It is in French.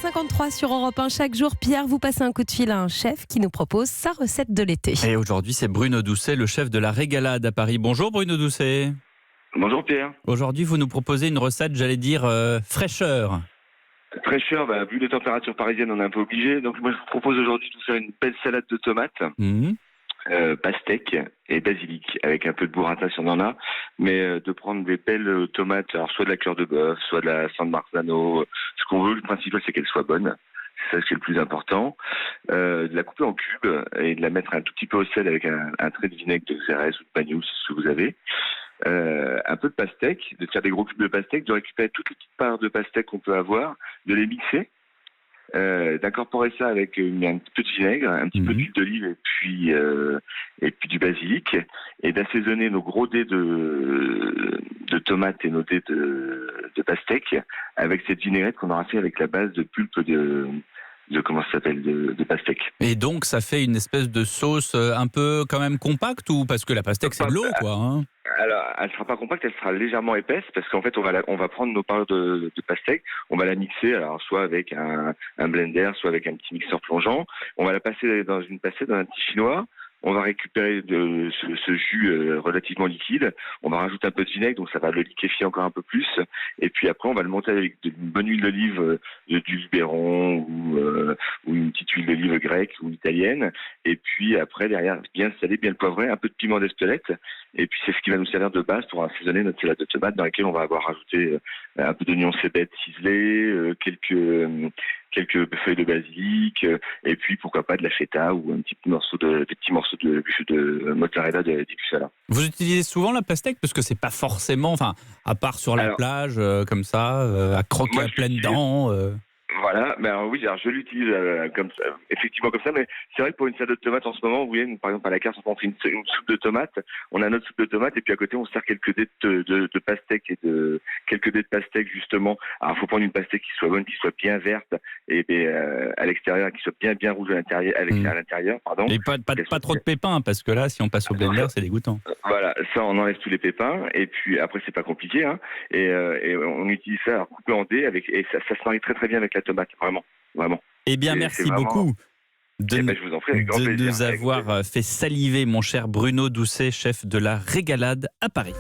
8h53 sur Europe 1. Chaque jour, Pierre vous passe un coup de fil à un chef qui nous propose sa recette de l'été. Et aujourd'hui, c'est Bruno Doucet, le chef de la Régalade à Paris. Bonjour Bruno Doucet. Bonjour Pierre. Aujourd'hui, vous nous proposez une recette, j'allais dire, fraîcheur. Fraîcheur, vu les températures parisiennes, on est un peu obligé. Donc moi, je vous propose aujourd'hui de faire une belle salade de tomates, pastèque et basilic, avec un peu de burrata si on en a. Mais de prendre des belles tomates, alors soit de la cœur de bœuf, soit de la San Marzano, ce qu'on veut. Le principal, c'est qu'elle soit bonne. C'est ça qui est le plus important. De la couper en cubes et de la mettre un tout petit peu au sel avec un trait de vinaigre de Xérès ou de Bagnoul, c'est ce que vous avez. Un peu de pastèque, de faire des gros cubes de pastèque, de récupérer toutes les petites parts de pastèque qu'on peut avoir, de les mixer, d'incorporer ça avec un petit peu de vinaigre, un petit peu d'huile d'olive et puis du basilic, et d'assaisonner nos gros dés de tomates et nos dés de pastèque avec cette vinaigrette qu'on aura fait avec la base de pulpe de comment ça s'appelle, de pastèque. Et donc, ça fait une espèce de sauce un peu quand même compacte, ou parce que la pastèque, c'est de l'eau, quoi, hein. Alors, elle sera pas compacte, elle sera légèrement épaisse, parce qu'en fait, on va prendre nos parts de pastèque, on va la mixer, alors soit avec un blender, soit avec un petit mixeur plongeant. On va la passer dans une passer dans un petit chinois. On va récupérer ce jus relativement liquide. On va rajouter un peu de vinaigre, donc ça va le liquéfier encore un peu plus. Et puis après, on va le monter avec une bonne huile d'olive, du Luberon ou une petite huile d'olive grecque ou italienne. Et puis après, derrière, bien salé, bien le poivré, un peu de piment d'Espelette. Et puis c'est ce qui va nous servir de base pour assaisonner notre salade de tomates, dans laquelle on va avoir rajouté un peu d'oignon cébette ciselé, quelques feuilles de basilic, et puis pourquoi pas de la feta ou des petits morceaux de mozzarella di bufala. Vous utilisez souvent la pastèque, parce que c'est pas forcément, enfin, à part sur la plage, comme ça, à croquer à pleines dents. Voilà, mais alors oui, alors je l'utilise comme ça, effectivement comme ça, mais c'est vrai que pour une salade de tomates en ce moment, vous voyez, par exemple à la carte, on fait une soupe de tomates, on a notre soupe de tomates et puis à côté on sert quelques dés de pastèque quelques dés de pastèque justement. Alors il faut prendre une pastèque qui soit bonne, qui soit bien verte et à l'extérieur, qui soit bien rouge à l'intérieur, à l'intérieur, pardon. Et pas trop de pépins, parce que là, si on passe au blender, c'est dégoûtant. Voilà, ça on enlève tous les pépins et puis après c'est pas compliqué, hein, et on utilise ça alors, coupé en dés et ça se marie très très bien avec la tomate, vraiment. Eh bien, merci beaucoup je vous en prie, avec grand plaisir, nous avoir fait saliver, mon cher Bruno Doucet, chef de la Régalade à Paris.